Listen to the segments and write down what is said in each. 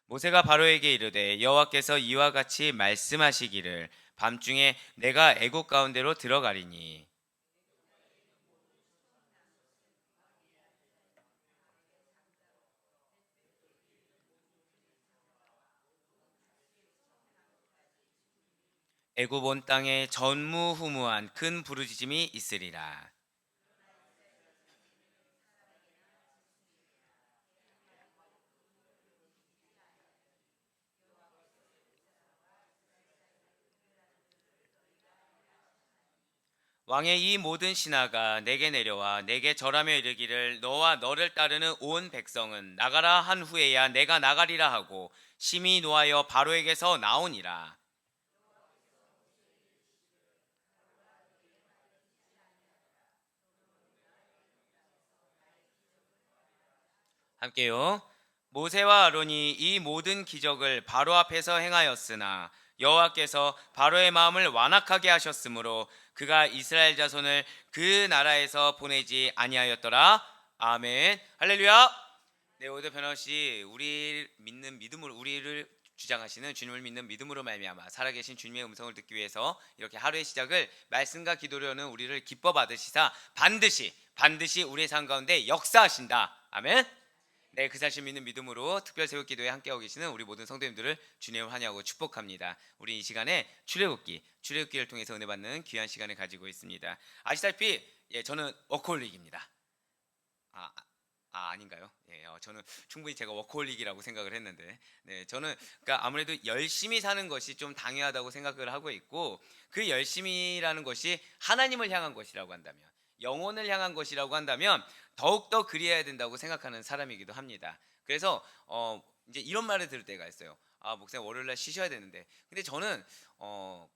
모세가 바로에게 이르되 여호와께서 이와 같이 말씀하시기를 밤중에 내가 애국 가운데로 들어가리니 애굽 온 땅에 전무후무한 큰 부르짖음이 있으리라. 왕의 이 모든 신하가 내게 내려와 내게 절하며 이르기를 너와 너를 따르는 온 백성은 나가라 한 후에야 내가 나가리라 하고 심히 노하여 바로에게서 나오니라. 함께요. 모세와 아론이 이 모든 기적을 바로 앞에서 행하였으나 여호와께서 바로의 마음을 완악하게 하셨으므로 그가 이스라엘 자손을 그 나라에서 보내지 아니하였더라. 아멘. 할렐루야. 네, 오늘 변호씨 우리 믿는 믿음으로 우리를 주장하시는 주님을 믿는 믿음으로 말미암아 살아계신 주님의 음성을 듣기 위해서 이렇게 하루의 시작을 말씀과 기도로는 우리를 기뻐 받으시사 반드시 우리의 삶 가운데 역사하신다. 아멘. 네, 그 사실 믿는 믿음으로 특별 새벽 기도에 함께하고 계시는 우리 모든 성도님들을 주님을 환영하고 축복합니다. 우리 이 시간에 출애굽기를 통해서 은혜 받는 귀한 시간을 가지고 있습니다. 아시다시피 저는 워커홀릭입니다. 아, 아닌가요? 저는 충분히 제가 워커홀릭이라고 생각을 했는데, 네, 저는 그러니까 아무래도 열심히 사는 것이 좀 당연하다고 생각을 하고 있고, 그 열심이라는 것이 하나님을 향한 것이라고 한다면, 영혼을 향한 것이라고 한다면 더욱더 그리해야 된다고 생각하는 사람이기도 합니다. 그래서 이제 이런 말을 들을 때가 있어요. 아, 목사님 월요일날 쉬셔야 되는데, 근데 저는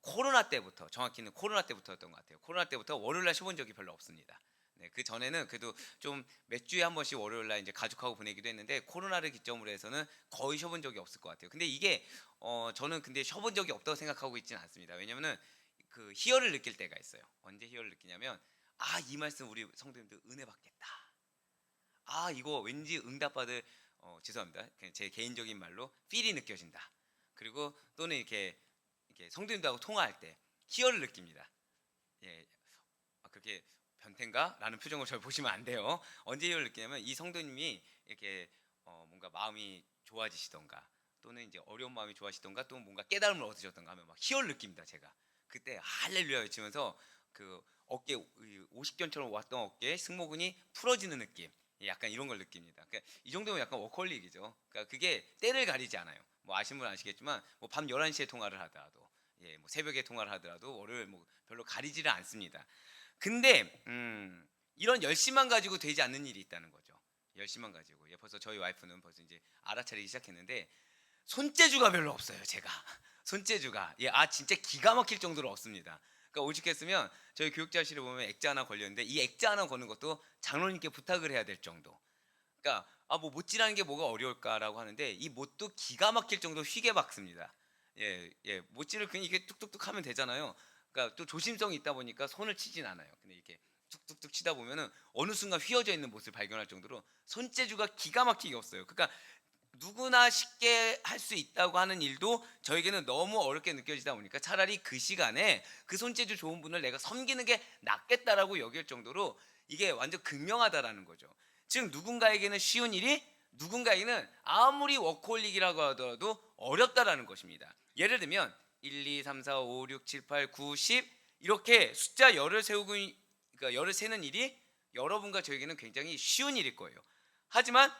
코로나 때부터, 정확히는 코로나 때부터였던 것 같아요. 코로나 때부터 월요일날 쉬어본 적이 별로 없습니다. 네, 그 전에는 그래도 좀 몇 주에 한 번씩 월요일날 이제 가족하고 보내기도 했는데 코로나를 기점으로 해서는 거의 쉬어본 적이 없을 것 같아요. 근데 이게 저는 근데 쉬어본 적이 없다고 생각하고 있지는 않습니다. 왜냐면은 그 희열을 느낄 때가 있어요. 언제 희열을 느끼냐면 이 말씀 우리 성도님들 은혜 받겠다. 이거 왠지 응답받을 죄송합니다. 그냥 제 개인적인 말로 필이 느껴진다. 그리고 또는 이렇게 성도님들하고 통화할 때 희열을 느낍니다. 예, 그렇게 변태인가? 라는 표정을 절 보시면 안 돼요. 언제 이걸 느끼냐면 이 성도님이 이렇게 뭔가 마음이 좋아지시던가 또는 이제 어려운 마음이 좋아지시던가 또 뭔가 깨달음을 얻으셨던가 하면 막 희열 느낍니다. 제가 그때 할렐루야 외치면서 그 어깨 50견처럼 왔던 어깨에 승모근이 풀어지는 느낌, 약간 이런 걸 느낍니다. 그러니까 이 정도면 약간 워커홀릭이죠. 그러니까 그게 때를 가리지 않아요. 뭐 아시는 분 아시겠지만 뭐 밤 11시에 통화를 하더라도 뭐 새벽에 통화를 하더라도 월요일 뭐 별로 가리지를 않습니다. 근데 이런 열심만 가지고 되지 않는 일이 있다는 거죠. 열심만 가지고. 벌써 저희 와이프는 벌써 이제 알아차리기 시작했는데 손재주가 별로 없어요. 제가 손재주가 진짜 기가 막힐 정도로 없습니다. 그러니까 오죽했으면 저희 교육자실에 보면 액자 하나 걸렸는데 이 액자 하나 거는 것도 장로님께 부탁을 해야 될 정도. 그러니까 뭐 못질하는 게 뭐가 어려울까라고 하는데 이 못도 기가 막힐 정도로 휘게 박습니다. 못질을 그냥 이게 뚝뚝뚝 하면 되잖아요. 그러니까 또 조심성이 있다 보니까 손을 치진 않아요. 근데 이렇게 뚝뚝뚝 치다 보면은 어느 순간 휘어져 있는 못을 발견할 정도로 손재주가 기가 막히게 없어요. 그러니까 누구나 쉽게 할 수 있다고 하는 일도 저에게는 너무 어렵게 느껴지다 보니까 차라리 그 시간에 그 손재주 좋은 분을 내가 섬기는 게 낫겠다라고 여길 정도로 이게 완전 극명하다라는 거죠. 즉 누군가에게는 쉬운 일이 누군가에게는 아무리 워커홀릭이라고 하더라도 어렵다라는 것입니다. 예를 들면 1, 2, 3, 4, 5, 6, 7, 8, 9, 10 이렇게 숫자 열을 세우고 그러니까 열을 세는 일이 여러분과 저에게는 굉장히 쉬운 일일 거예요. 하지만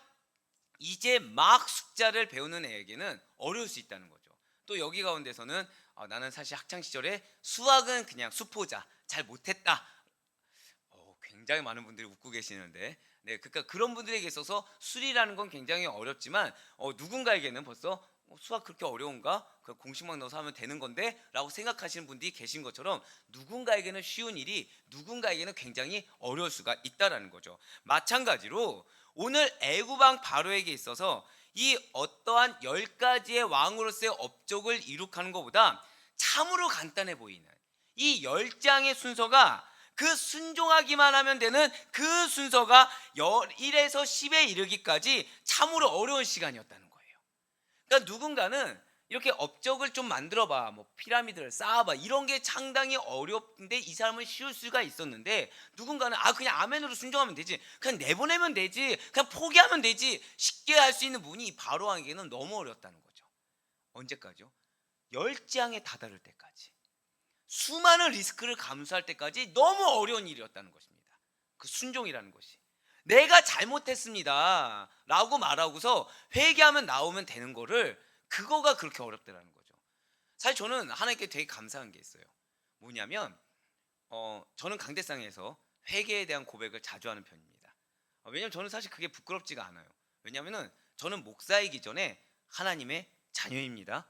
이제 막 숫자를 배우는 애에게는 어려울 수 있다는 거죠. 또 여기 가운데서는 나는 사실 학창 시절에 수학은 그냥 수포자 잘 못했다. 굉장히 많은 분들이 웃고 계시는데, 네, 그러니까 그런 분들에게 있어서 수리라는 건 굉장히 어렵지만 누군가에게는 벌써 수학 그렇게 어려운가? 그 공식만 넣어서 하면 되는 건데?라고 생각하시는 분들이 계신 것처럼 누군가에게는 쉬운 일이 누군가에게는 굉장히 어려울 수가 있다라는 거죠. 마찬가지로 오늘 애굽왕 바로에게 있어서 이 어떠한 10가지의 왕으로서의 업적을 이룩하는 것보다 참으로 간단해 보이는 이 10장의 순서가 그 순종하기만 하면 되는 그 순서가 1에서 10에 이르기까지 참으로 어려운 시간이었다는 거예요. 그러니까 누군가는 이렇게 업적을 좀 만들어봐, 뭐 피라미드를 쌓아봐, 이런 게 상당히 어렵는데 이 사람은 쉬울 수가 있었는데, 누군가는 그냥 아멘으로 순종하면 되지, 그냥 내보내면 되지, 그냥 포기하면 되지, 쉽게 할 수 있는 분이 이 바로왕에게는 너무 어렵다는 거죠. 언제까지요? 열장에 다다를 때까지, 수많은 리스크를 감수할 때까지 너무 어려운 일이었다는 것입니다. 그 순종이라는 것이. 내가 잘못했습니다 라고 말하고서 회개하면 나오면 되는 거를, 그거가 그렇게 어렵다는 거죠. 사실 저는 하나님께 되게 감사한 게 있어요. 뭐냐면 저는 강대상에서 회개에 대한 고백을 자주 하는 편입니다. 왜냐면 저는 사실 그게 부끄럽지가 않아요. 왜냐면은 저는 목사이기 전에 하나님의 자녀입니다.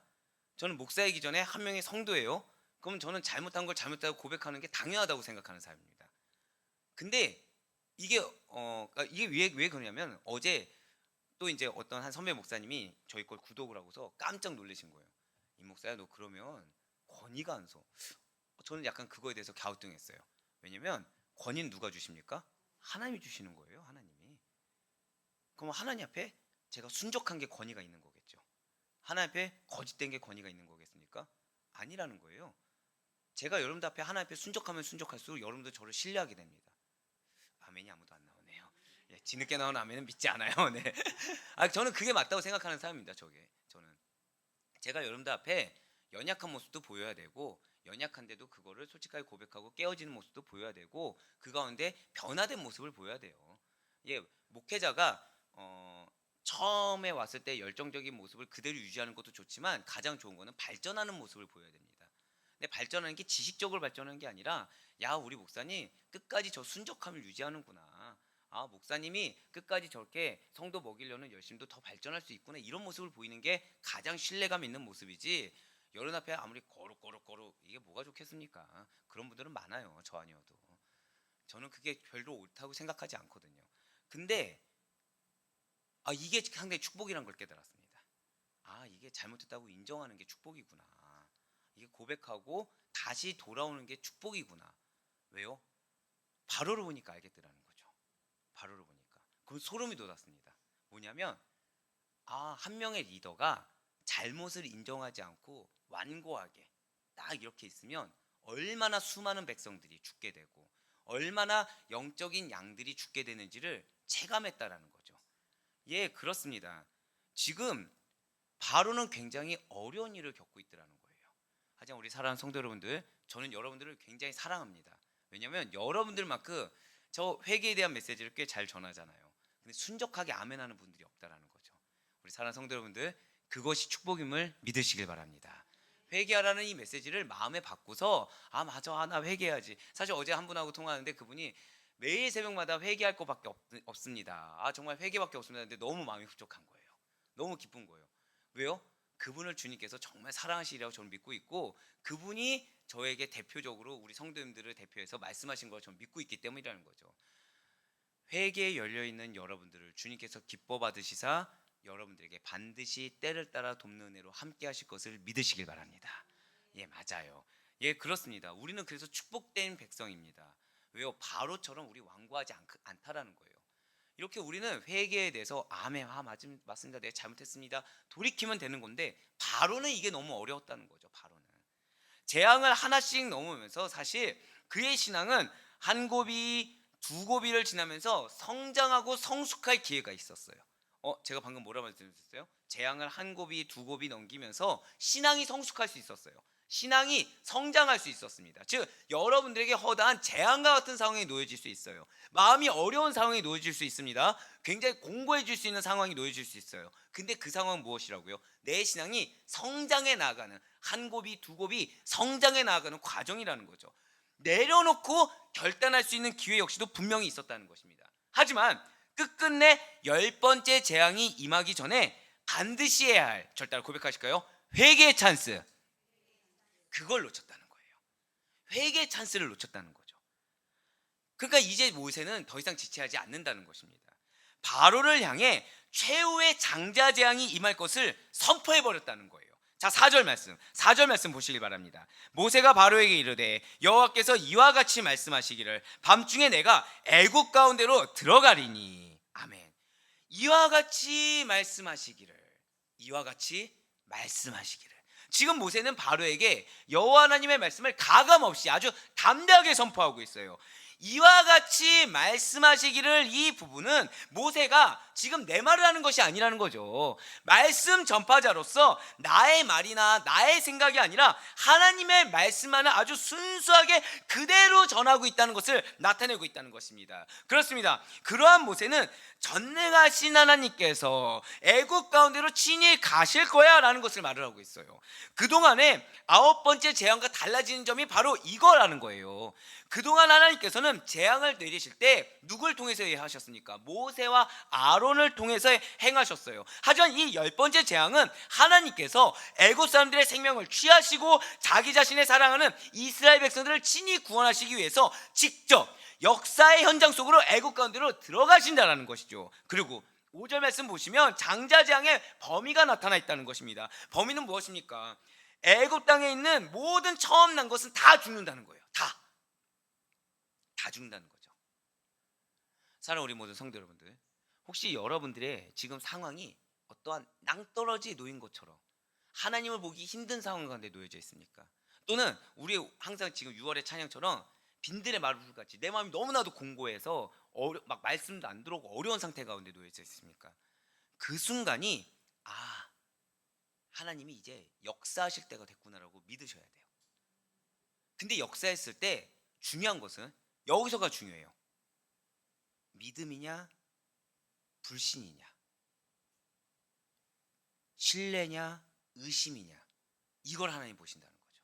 저는 목사이기 전에 한 명의 성도예요. 그럼 저는 잘못한 걸 잘못하고 고백하는 게 당연하다고 생각하는 사람입니다. 근데 이게 그러니까 이게 왜 그러냐면, 어제 또 이제 어떤 한 선배 목사님이 저희 걸 구독을 하고서 깜짝 놀라신 거예요. 이 목사야, 너 그러면 권위가 안 서. 저는 약간 그거에 대해서 갸우뚱했어요. 왜냐면 권위는 누가 주십니까? 하나님이 주시는 거예요. 하나님이. 그럼 하나님 앞에 제가 순종한 게 권위가 있는 거겠죠. 하나님 앞에 거짓된 게 권위가 있는 거겠습니까? 아니라는 거예요. 제가 여러분들 앞에 하나님 앞에 순종하면 순종할수록 여러분들 저를 신뢰하게 됩니다. 아멘이 아무도 안 나오네요. 예, 뒤늦게 나오는 아멘은 믿지 않아요. 네. 저는 그게 맞다고 생각하는 사람입니다. 저는 제가 여러분들 앞에 연약한 모습도 보여야 되고, 연약한데도 그거를 솔직하게 고백하고 깨어지는 모습도 보여야 되고, 그 가운데 변화된 모습을 보여야 돼요. 예, 목회자가 처음에 왔을 때 열정적인 모습을 그대로 유지하는 것도 좋지만, 가장 좋은 거는 발전하는 모습을 보여야 됩니다. 근데 발전하는 게 지식적으로 발전하는 게 아니라, 야, 우리 목사님 끝까지 저 순적함을 유지하는구나, 목사님이 끝까지 저렇게 성도 먹이려는 열심도 더 발전할 수 있구나, 이런 모습을 보이는 게 가장 신뢰감 있는 모습이지, 여론 앞에 아무리 거룩 이게 뭐가 좋겠습니까? 그런 분들은 많아요. 저 아니어도. 저는 그게 별로 옳다고 생각하지 않거든요. 근데 이게 상당히 축복이란 걸 깨달았습니다. 이게 잘못했다고 인정하는 게 축복이구나. 이게 고백하고 다시 돌아오는 게 축복이구나. 왜요? 바로를 보니까 알겠더라는 거죠. 바로를 보니까. 그럼 소름이 돋았습니다. 뭐냐면 한 명의 리더가 잘못을 인정하지 않고 완고하게 딱 이렇게 있으면 얼마나 수많은 백성들이 죽게 되고, 얼마나 영적인 양들이 죽게 되는지를 체감했다라는 거죠. 예, 그렇습니다. 지금 바로는 굉장히 어려운 일을 겪고 있더라는 거예요. 하지만 우리 사랑하는 성도 여러분들, 저는 여러분들을 굉장히 사랑합니다. 왜냐하면 여러분들만큼 저 회개에 대한 메시지를 꽤 잘 전하잖아요. 근데 순적하게 아멘하는 분들이 없다라는 거죠. 우리 사랑하는 성도 여러분들, 그것이 축복임을 믿으시길 바랍니다. 회개하라는 이 메시지를 마음에 받고서 맞아, 나 회개해야지. 사실 어제 한 분하고 통화하는데 그분이 매일 새벽마다 회개할 것밖에 없습니다. 정말 회개밖에 없습니다. 근데 너무 마음이 흡족한 거예요. 너무 기쁜 거예요. 왜요? 그분을 주님께서 정말 사랑하시리라고 저는 믿고 있고, 그분이 저에게 대표적으로 우리 성도님들을 대표해서 말씀하신 걸 저는 믿고 있기 때문이라는 거죠. 회개에 열려있는 여러분들을 주님께서 기뻐 받으시사 여러분들에게 반드시 때를 따라 돕는 은혜로 함께 하실 것을 믿으시길 바랍니다. 예, 맞아요. 예, 그렇습니다. 우리는 그래서 축복된 백성입니다. 왜요? 바로처럼 우리 완고하지 않다라는 거예요. 이렇게 우리는 회개에 대해서 아멘, 맞습니다, 내가 잘못했습니다, 돌이키면 되는 건데, 바로는 이게 너무 어려웠다는 거죠. 바로는 재앙을 하나씩 넘으면서 사실 그의 신앙은 한 고비 두 고비를 지나면서 성장하고 성숙할 기회가 있었어요. 제가 방금 뭐라 말씀드렸어요? 재앙을 한 고비 두 고비 넘기면서 신앙이 성숙할 수 있었어요. 신앙이 성장할 수 있었습니다. 즉 여러분들에게 허다한 재앙과 같은 상황에 놓여질 수 있어요. 마음이 어려운 상황에 놓여질 수 있습니다. 굉장히 공고해질 수 있는 상황이 놓여질 수 있어요. 근데 그 상황은 무엇이라고요? 내 신앙이 성장해 나가는, 한 고비 두 고비 성장해 나가는 과정이라는 거죠. 내려놓고 결단할 수 있는 기회 역시도 분명히 있었다는 것입니다. 하지만 끝끝내 10번째 재앙이 임하기 전에 반드시 해야 할, 절 따라 고백하실까요? 회개의 찬스, 그걸 놓쳤다는 거예요. 회개의 찬스를 놓쳤다는 거죠. 그러니까 이제 모세는 더 이상 지체하지 않는다는 것입니다. 바로를 향해 최후의 장자 재앙이 임할 것을 선포해 버렸다는 거예요. 자, 4절 말씀 보시기 바랍니다. 모세가 바로에게 이르되 여호와께서 이와 같이 말씀하시기를 밤중에 내가 애굽 가운데로 들어가리니. 아멘. 이와 같이 말씀하시기를, 이와 같이 말씀하시기를. 지금 모세는 바로에게 여호와 하나님의 말씀을 가감없이 아주 담대하게 선포하고 있어요. 이와 같이 말씀하시기를, 이 부분은 모세가 지금 내 말을 하는 것이 아니라는 거죠. 말씀 전파자로서 나의 말이나 나의 생각이 아니라 하나님의 말씀만을 아주 순수하게 그대로 전하고 있다는 것을 나타내고 있다는 것입니다. 그렇습니다. 그러한 모세는 전능하신 하나님께서 애굽 가운데로 친히 가실 거야 라는 것을 말을 하고 있어요. 그동안에 9번째 재앙과 달라지는 점이 바로 이거라는 거예요. 그동안 하나님께서는 재앙을 내리실 때 누굴 통해서 하셨습니까? 모세와 아론을 통해서 행하셨어요. 하지만 이 10번째 재앙은 하나님께서 애굽 사람들의 생명을 취하시고 자기 자신의 사랑하는 이스라엘 백성들을 친히 구원하시기 위해서 직접 역사의 현장 속으로 애굽 가운데로 들어가신다는 것이죠. 그리고 5절 말씀 보시면 장자 재앙의 범위가 나타나 있다는 것입니다. 범위는 무엇입니까? 애굽 땅에 있는 모든 처음 난 것은 다 죽는다는 거예요. 다 죽는다는 거죠. 사랑하는 우리 모든 성도 여러분들, 혹시 여러분들의 지금 상황이 어떠한 낭떠러지에 놓인 것처럼 하나님을 보기 힘든 상황 가운데 놓여져 있습니까? 또는 우리 항상 지금 6월의 찬양처럼 빈들의 마루같이 내 마음이 너무나도 공고해서 막 말씀도 안 들어오고 어려운 상태 가운데 놓여져 있습니까? 그 순간이 하나님이 이제 역사하실 때가 됐구나라고 믿으셔야 돼요. 근데 역사했을 때 중요한 것은 여기서가 중요해요. 믿음이냐 불신이냐, 신뢰냐 의심이냐, 이걸 하나님 보신다는 거죠.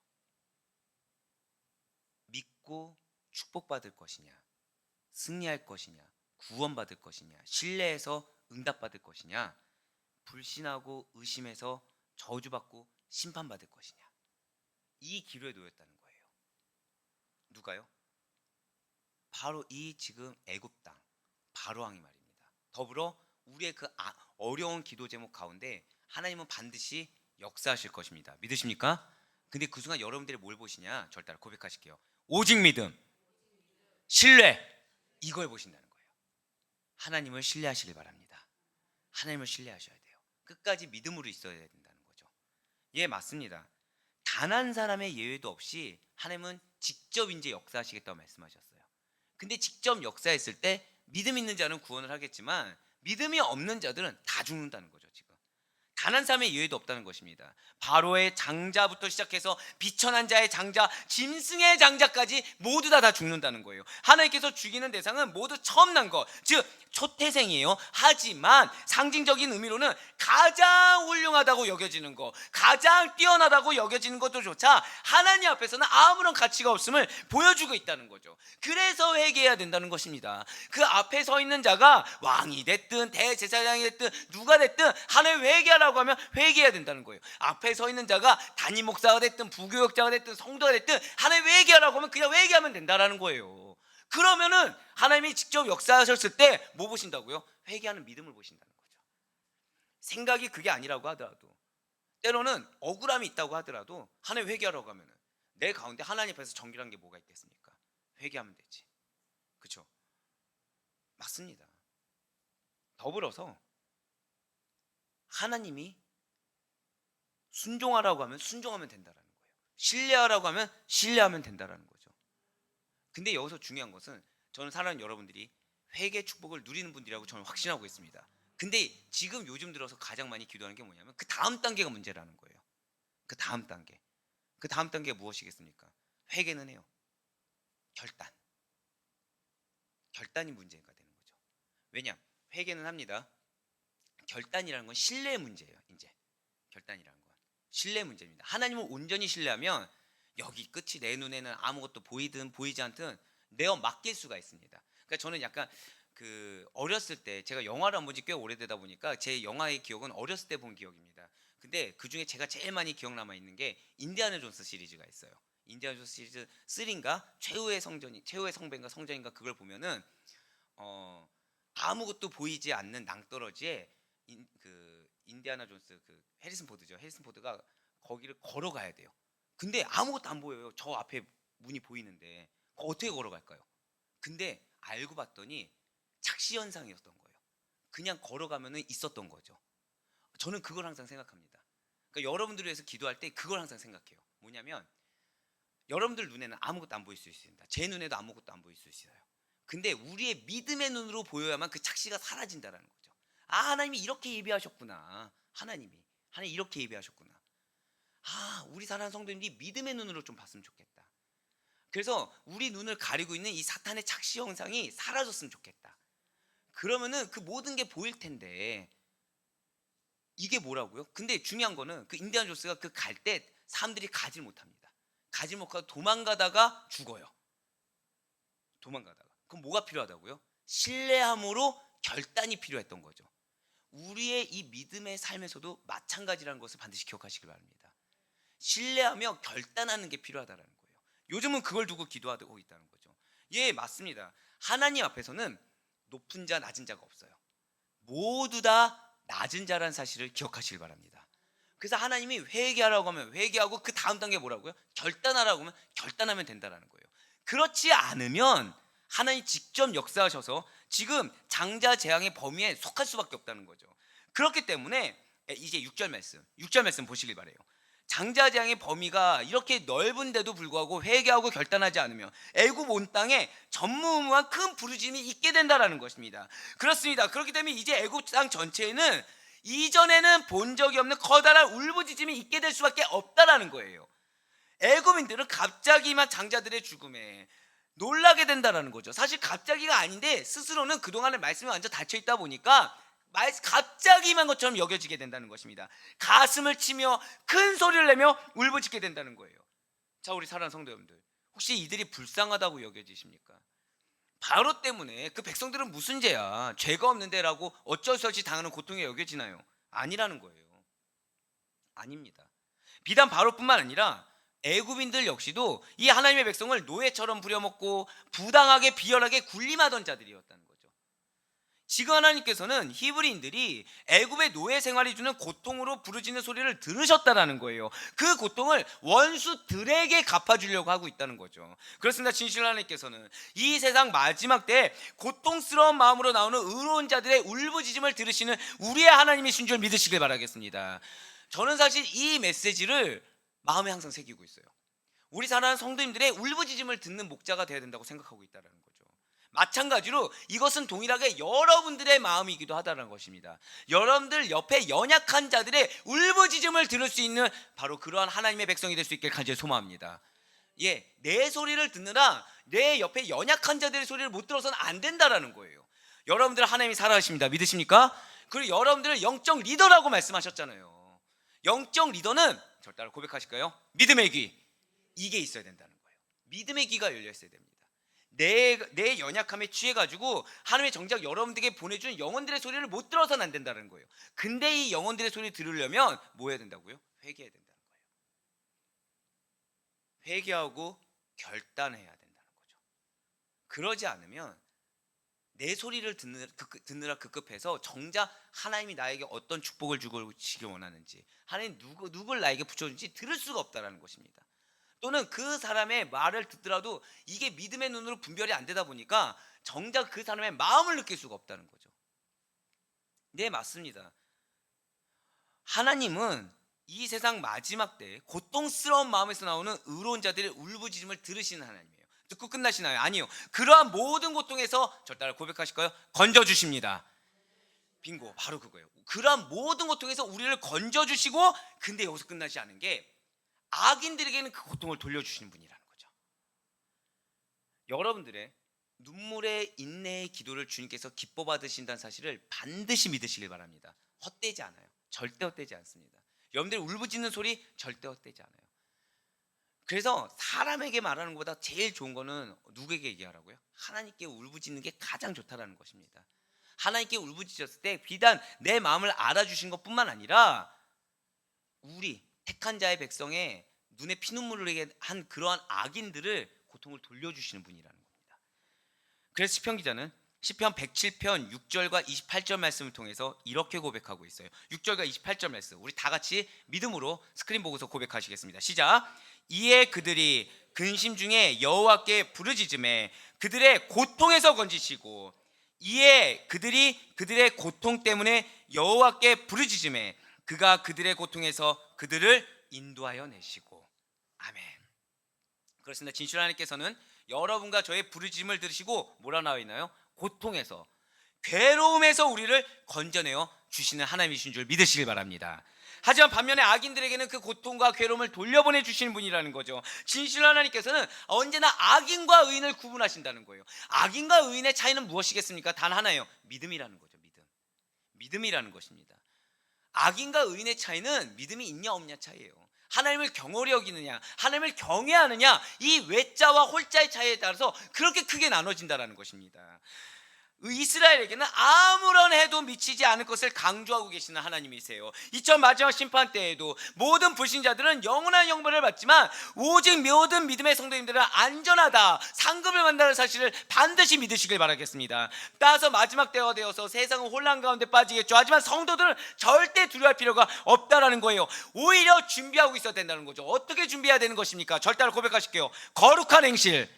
믿고 축복받을 것이냐, 승리할 것이냐, 구원받을 것이냐, 신뢰해서 응답받을 것이냐, 불신하고 의심해서 저주받고 심판받을 것이냐, 이 기로에 놓였다는 거예요. 누가요? 바로 이 지금 애굽 땅 바로 왕이 말입니다. 더불어 우리의 그 어려운 기도 제목 가운데 하나님은 반드시 역사하실 것입니다. 믿으십니까? 근데 그 순간 여러분들이 뭘 보시냐? 저를 따라 고백하실게요. 오직 믿음, 신뢰, 이걸 보신다는 거예요. 하나님을 신뢰하시길 바랍니다. 하나님을 신뢰하셔야 돼요. 끝까지 믿음으로 있어야 된다는 거죠. 예, 맞습니다. 단 한 사람의 예외도 없이 하나님은 직접 이제 역사하시겠다고 말씀하셨어요. 근데 직접 역사했을 때 믿음 있는 자는 구원을 하겠지만 믿음이 없는 자들은 다 죽는다는 거죠. 지금 단 한 사람의 예외도 없다는 것입니다. 바로의 장자부터 시작해서 비천한 자의 장자, 짐승의 장자까지 모두 다 죽는다는 거예요. 하나님께서 죽이는 대상은 모두 처음 난 것, 즉 초태생이에요. 하지만 상징적인 의미로는 가장 훌륭하다고 여겨지는 것, 가장 뛰어나다고 여겨지는 것도조차 하나님 앞에서는 아무런 가치가 없음을 보여주고 있다는 거죠. 그래서 회개해야 된다는 것입니다. 그 앞에 서 있는 자가 왕이 됐든 대제사장이 됐든 누가 됐든 하나님 회개하라고 하면 회개해야 된다는 거예요. 앞에 서 있는 자가 담임 목사가 됐든 부교역자가 됐든 성도가 됐든 하나님 회개하라고 하면 그냥 회개하면 된다라는 거예요. 그러면은 하나님이 직접 역사하셨을 때 뭐 보신다고요? 회개하는 믿음을 보신다는 거죠. 생각이 그게 아니라고 하더라도, 때로는 억울함이 있다고 하더라도 하나님 회개하라고 하면은 내 가운데 하나님 앞에서 정결한 게 뭐가 있겠습니까? 회개하면 되지. 그렇죠? 맞습니다. 더불어서 하나님이 순종하라고 하면 순종하면 된다라는 거예요. 신뢰하라고 하면 신뢰하면 된다라는 거죠. 근데 여기서 중요한 것은 저는 사랑하는 여러분들이 회개 축복을 누리는 분들이라고 저는 확신하고 있습니다. 근데 지금 요즘 들어서 가장 많이 기도하는 게 뭐냐면 그 다음 단계가 문제라는 거예요. 그 다음 단계. 그 다음 단계가 무엇이겠습니까? 회개는 해요. 결단이 문제가 되는 거죠. 왜냐? 회개는 합니다. 결단이라는 건 신뢰의 문제예요. 이제 결단이라는 건 신뢰 문제입니다. 하나님을 온전히 신뢰하면 여기 끝이 내 눈에는 아무것도 보이든 보이지 않든 내어 맡길 수가 있습니다. 그러니까 저는 약간 그 어렸을 때 제가 영화를 안 본 지 꽤 오래되다 보니까 제 영화의 기억은 어렸을 때 본 기억입니다. 근데 그 중에 제가 제일 많이 기억 남아 있는 게 인디아나 존스 시리즈가 있어요. 인디아나 존스 시리즈 3인가 최후의 성배인가 성전인가 그걸 보면은 아무것도 보이지 않는 낭떠러지에 그 인디아나 존스 그 해리슨 포드죠. 해리슨 포드가 거기를 걸어가야 돼요. 근데 아무것도 안 보여요. 저 앞에 문이 보이는데 어떻게 걸어갈까요? 근데 알고 봤더니 착시 현상이었던 거예요. 그냥 걸어가면은 있었던 거죠. 저는 그걸 항상 생각합니다. 그러니까 여러분들을 위해서 기도할 때 그걸 항상 생각해요. 뭐냐면 여러분들 눈에는 아무것도 안 보일 수 있습니다. 제 눈에도 아무것도 안 보일 수 있어요. 근데 우리의 믿음의 눈으로 보여야만 그 착시가 사라진다라는 거죠. 아, 하나님이 이렇게 예비하셨구나. 하나님 이렇게 예비하셨구나. 아, 우리 사랑하는 성도님들이 믿음의 눈으로 좀 봤으면 좋겠다. 그래서 우리 눈을 가리고 있는 이 사탄의 착시 형상이 사라졌으면 좋겠다. 그러면은 그 모든 게 보일 텐데 이게 뭐라고요? 근데 중요한 거는 그 인디아나 존스가 그 갈 때 사람들이 가지 못합니다. 가지 못하고 도망가다가 죽어요. 도망가다가. 그럼 뭐가 필요하다고요? 신뢰함으로 결단이 필요했던 거죠. 우리의 이 믿음의 삶에서도 마찬가지라는 것을 반드시 기억하시기 바랍니다. 신뢰하며 결단하는 게 필요하다는 거예요. 요즘은 그걸 두고 기도하고 있다는 거죠. 예, 맞습니다. 하나님 앞에서는 높은 자 낮은 자가 없어요. 모두 다 낮은 자라는 사실을 기억하시길 바랍니다. 그래서 하나님이 회개하라고 하면 회개하고 그 다음 단계 뭐라고요? 결단하라고 하면 결단하면 된다는 거예요. 그렇지 않으면 하나님 직접 역사하셔서 지금 장자 재앙의 범위에 속할 수밖에 없다는 거죠. 그렇기 때문에 이제 6절 말씀 보시길 바래요. 장자 재앙의 범위가 이렇게 넓은데도 불구하고 회개하고 결단하지 않으면 애굽 온 땅에 전무후무한 큰 부르짐이 있게 된다라는 것입니다. 그렇습니다. 그렇기 때문에 이제 애굽 땅 전체에는 이전에는 본 적이 없는 커다란 울부짖음이 있게 될 수밖에 없다라는 거예요. 애굽인들은 갑자기만 장자들의 죽음에 놀라게 된다라는 거죠. 사실 갑자기가 아닌데 스스로는 그동안의 말씀이 완전 닫혀 있다 보니까 갑자기만 것처럼 여겨지게 된다는 것입니다. 가슴을 치며 큰 소리를 내며 울부짖게 된다는 거예요. 자, 우리 사랑하는 성도 여러분들, 혹시 이들이 불쌍하다고 여겨지십니까? 바로 때문에 그 백성들은 무슨 죄야, 죄가 없는데라고 어쩔 수 없이 당하는 고통에 여겨지나요? 아니라는 거예요. 아닙니다. 비단 바로뿐만 아니라 애굽인들 역시도 이 하나님의 백성을 노예처럼 부려먹고 부당하게 비열하게 군림하던 자들이었다는 거죠. 지금 하나님께서는 히브리인들이 애굽의 노예 생활이 주는 고통으로 부르짖는 소리를 들으셨다라는 거예요. 그 고통을 원수들에게 갚아주려고 하고 있다는 거죠. 그렇습니다. 진실 하나님께서는 이 세상 마지막 때 고통스러운 마음으로 나오는 의로운 자들의 울부짖음을 들으시는 우리의 하나님이신 줄 믿으시길 바라겠습니다. 저는 사실 이 메시지를 마음에 항상 새기고 있어요. 우리 사랑하는 성도님들의 울부짖음을 듣는 목자가 되어야 된다고 생각하고 있다는 거죠. 마찬가지로 이것은 동일하게 여러분들의 마음이기도 하다는 것입니다. 여러분들 옆에 연약한 자들의 울부짖음을 들을 수 있는 바로 그러한 하나님의 백성이 될 수 있길 간절히 소망합니다. 예, 내 소리를 듣느라 내 옆에 연약한 자들의 소리를 못 들어서는 안 된다라는 거예요. 여러분들 하나님이 살아계십니다. 믿으십니까? 그리고 여러분들을 영적 리더라고 말씀하셨잖아요. 영적 리더는 절 따라 고백하실까요? 믿음의 귀, 이게 있어야 된다는 거예요. 믿음의 귀가 열려 있어야 됩니다. 내 연약함에 취해가지고 하나님의 정작 여러분들에게 보내준 영혼들의 소리를 못 들어서는 안 된다는 거예요. 근데 이 영혼들의 소리를 들으려면 뭐 해야 된다고요? 회개해야 된다는 거예요. 회개하고 결단해야 된다는 거죠. 그러지 않으면 내 소리를 듣느라 급급해서 정작 하나님이 나에게 어떤 축복을 주시길 원하는지, 하나님 누굴 나에게 붙여준지 들을 수가 없다는 것입니다. 또는 그 사람의 말을 듣더라도 이게 믿음의 눈으로 분별이 안 되다 보니까 정작 그 사람의 마음을 느낄 수가 없다는 거죠. 네, 맞습니다. 하나님은 이 세상 마지막 때 고통스러운 마음에서 나오는 의로운 자들의 울부짖음을 들으시는 하나님이에요. 듣고 끝나시나요? 아니요. 그러한 모든 고통에서 절 따라 고백하실까요? 건져주십니다. 빙고, 바로 그거예요. 그러한 모든 고통에서 우리를 건져주시고, 근데 여기서 끝나지 않은 게 악인들에게는 그 고통을 돌려주시는 분이라는 거죠. 여러분들의 눈물의 인내의 기도를 주님께서 기뻐 받으신다는 사실을 반드시 믿으시길 바랍니다. 헛되지 않아요. 절대 헛되지 않습니다. 여러분들이 울부짖는 소리 절대 헛되지 않아요. 그래서 사람에게 말하는 것보다 제일 좋은 거는 누구에게 얘기하라고요? 하나님께 울부짖는 게 가장 좋다라는 것입니다. 하나님께 울부짖었을 때 비단 내 마음을 알아주신 것뿐만 아니라 우리 택한 자의 백성의 눈에 피눈물을 흘리게 한 그러한 악인들을 고통을 돌려주시는 분이라는 겁니다. 그래서 시편 기자는 시편 107편 6절과 28절 말씀을 통해서 이렇게 고백하고 있어요. 6절과 28절 말씀, 우리 다 같이 믿음으로 스크린 보고서 고백하시겠습니다. 시작. 이에 그들이 근심 중에 여호와께 부르짖음에 그들의 고통에서 건지시고, 이에 그들이 그들의 고통 때문에 여호와께 부르짖음에 그가 그들의 고통에서 그들을 인도하여 내시고. 아멘. 그렇습니다. 진실 하나님께서는 여러분과 저의 부르짖음을 들으시고 뭐라 나와 있나요? 고통에서, 괴로움에서 우리를 건져내어 주시는 하나님이신 줄 믿으시길 바랍니다. 하지만 반면에 악인들에게는 그 고통과 괴로움을 돌려보내 주시는 분이라는 거죠. 진실 하나님께서는 언제나 악인과 의인을 구분하신다는 거예요. 악인과 의인의 차이는 무엇이겠습니까? 단 하나예요. 믿음이라는 거죠. 믿음이라는 것입니다. 악인과 의인의 차이는 믿음이 있냐 없냐 차이예요. 하나님을 경홀히 여기느냐, 하나님을 경외하느냐, 이 외자와 홀자의 차이에 따라서 그렇게 크게 나눠진다는 것입니다. 이스라엘에게는 아무런 해도 미치지 않을 것을 강조하고 계시는 하나님이세요. 2000 마지막 심판 때에도 모든 불신자들은 영원한 형벌을 받지만 오직 모든 믿음의 성도님들은 안전하다, 상급을 받는다는 사실을 반드시 믿으시길 바라겠습니다. 따라서 마지막 때가 되어서 세상은 혼란 가운데 빠지겠죠. 하지만 성도들은 절대 두려워할 필요가 없다라는 거예요. 오히려 준비하고 있어야 된다는 거죠. 어떻게 준비해야 되는 것입니까? 절대로 고백하실게요. 거룩한 행실,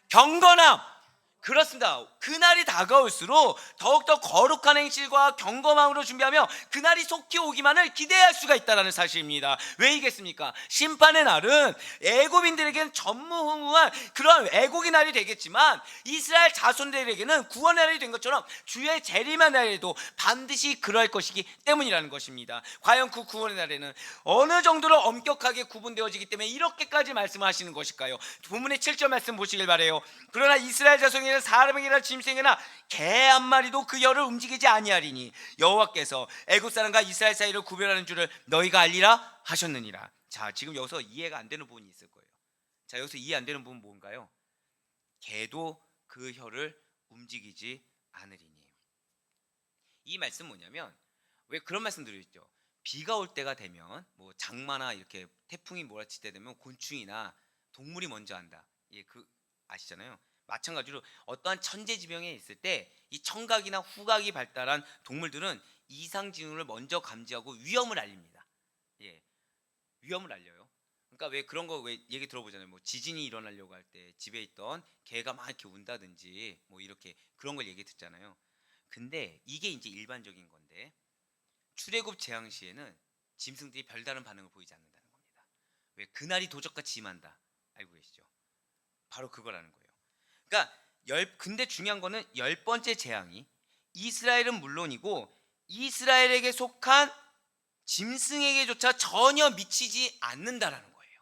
경건함. 그렇습니다. 그날이 다가올수록 더욱더 거룩한 행실과 경건함으로 준비하며 그날이 속히 오기만을 기대할 수가 있다는 사실입니다. 왜이겠습니까? 심판의 날은 애굽인들에게는 전무후무한 그런 애국의 날이 되겠지만 이스라엘 자손들에게는 구원의 날이 된 것처럼 주의 재림의 날에도 반드시 그럴 것이기 때문이라는 것입니다. 과연 그 구원의 날에는 어느 정도로 엄격하게 구분되어지기 때문에 이렇게까지 말씀하시는 것일까요? 본문의 7절 말씀 보시길 바라요. 그러나 이스라엘 자손이 사람에게나 짐승에게나 개 한 마리도 그 열을 움직이지 아니하리니 여호와께서 애굽 사람과 이스라엘 사이를 구별하는 줄을 너희가 알리라 하셨느니라. 자, 지금 여기서 이해가 안 되는 부분이 있을 거예요. 자, 여기서 이해 안 되는 부분 뭔가요? 개도 그 혀를 움직이지 않으리니. 이 말씀 뭐냐면, 왜 그런 말씀 드렸죠? 비가 올 때가 되면 뭐 장마나 이렇게 태풍이 몰아칠 때 되면 곤충이나 동물이 먼저 한다. 예, 그 아시잖아요. 마찬가지로 어떠한 천재지변에 있을 때 이 청각이나 후각이 발달한 동물들은 이상 징후를 먼저 감지하고 위험을 알립니다. 예, 위험을 알려요. 그러니까 왜 그런 거 왜 얘기 들어보잖아요. 뭐 지진이 일어나려고 할 때 집에 있던 개가 막 이렇게 운다든지 뭐 이렇게 그런 걸 얘기 듣잖아요. 근데 이게 이제 일반적인 건데 출애굽 재앙 시에는 짐승들이 별다른 반응을 보이지 않는다는 겁니다. 왜 그날이 도적같이 임한다. 알고 계시죠? 바로 그거라는 거예요. 그러니까 근데 중요한 거는 10번째 재앙이 이스라엘은 물론이고 이스라엘에게 속한 짐승에게조차 전혀 미치지 않는다라는 거예요.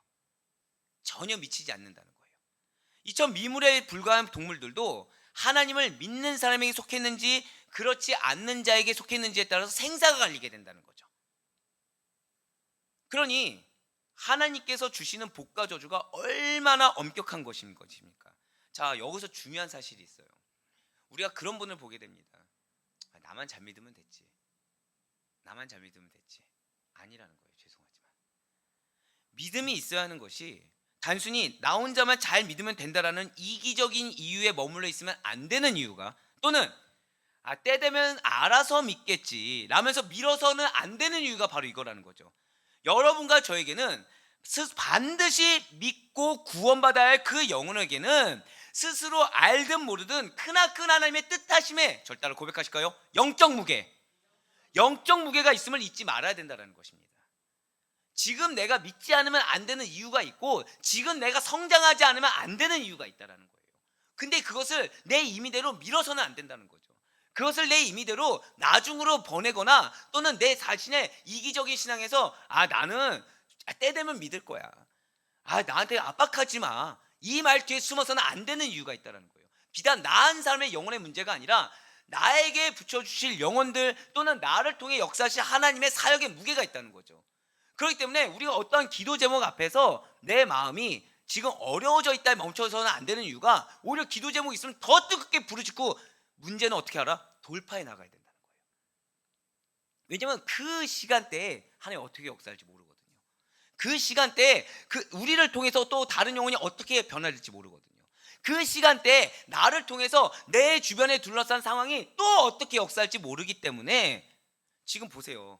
전혀 미치지 않는다는 거예요. 이처럼 미물에 불과한 동물들도 하나님을 믿는 사람에게 속했는지 그렇지 않는 자에게 속했는지에 따라서 생사가 갈리게 된다는 거죠. 그러니 하나님께서 주시는 복과 저주가 얼마나 엄격한 것인 것입니까? 자, 여기서 중요한 사실이 있어요. 우리가 그런 분을 보게 됩니다. 나만 잘 믿으면 됐지. 나만 잘 믿으면 됐지. 아니라는 거예요. 죄송하지만. 믿음이 있어야 하는 것이 단순히 나 혼자만 잘 믿으면 된다라는 이기적인 이유에 머물러 있으면 안 되는 이유가, 또는 때 되면 알아서 믿겠지 라면서 밀어서는 안 되는 이유가 바로 이거라는 거죠. 여러분과 저에게는 반드시 믿고 구원받아야 할 그 영혼에게는 스스로 알든 모르든 크나큰 하나님의 뜻하심에, 절대로 고백하실까요? 영적 무게가 있음을 잊지 말아야 된다는 것입니다. 지금 내가 믿지 않으면 안 되는 이유가 있고 지금 내가 성장하지 않으면 안 되는 이유가 있다는 거예요. 근데 그것을 내 임의대로 밀어서는 안 된다는 거죠. 그것을 내 임의대로 나중으로 보내거나 또는 내 자신의 이기적인 신앙에서 나는 때 되면 믿을 거야, 나한테 압박하지 마, 이 말 뒤에 숨어서는 안 되는 이유가 있다는 거예요. 비단 나 한 사람의 영혼의 문제가 아니라 나에게 붙여주실 영혼들 또는 나를 통해 역사하실 하나님의 사역의 무게가 있다는 거죠. 그렇기 때문에 우리가 어떠한 기도 제목 앞에서 내 마음이 지금 어려워져 있다 멈춰서는 안 되는 이유가, 오히려 기도 제목이 있으면 더 뜨겁게 부르짖고 문제는 어떻게 알아? 돌파해 나가야 된다는 거예요. 왜냐하면 그 시간대에 하나님 어떻게 역사할지 모르거든요. 그 시간대에 우리를 통해서 또 다른 영혼이 어떻게 변화될지 모르거든요. 그 시간대에 나를 통해서 내 주변에 둘러싼 상황이 또 어떻게 역사할지 모르기 때문에, 지금 보세요.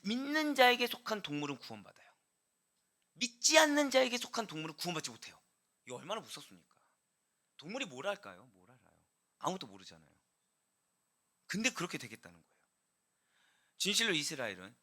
믿는 자에게 속한 동물은 구원받아요. 믿지 않는 자에게 속한 동물은 구원받지 못해요. 이거 얼마나 무섭습니까? 동물이 뭘 할까요? 뭘 알아요? 아무것도 모르잖아요. 근데 그렇게 되겠다는 거예요. 진실로 이스라엘은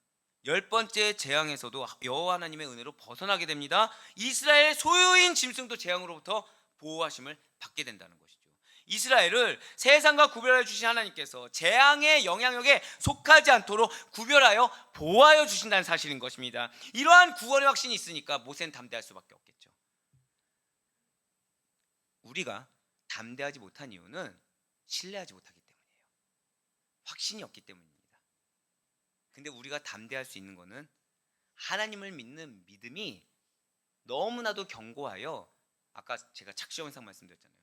열 번째 재앙에서도 여호와 하나님의 은혜로 벗어나게 됩니다. 이스라엘 소유인 짐승도 재앙으로부터 보호하심을 받게 된다는 것이죠. 이스라엘을 세상과 구별해 주신 하나님께서 재앙의 영향력에 속하지 않도록 구별하여 보호하여 주신다는 사실인 것입니다. 이러한 구원의 확신이 있으니까 모세는 담대할 수밖에 없겠죠. 우리가 담대하지 못한 이유는 신뢰하지 못하기 때문이에요. 확신이 없기 때문입니다. 근데 우리가 담대할 수 있는 것은 하나님을 믿는 믿음이 너무나도 견고하여, 아까 제가 착시현상 말씀드렸잖아요.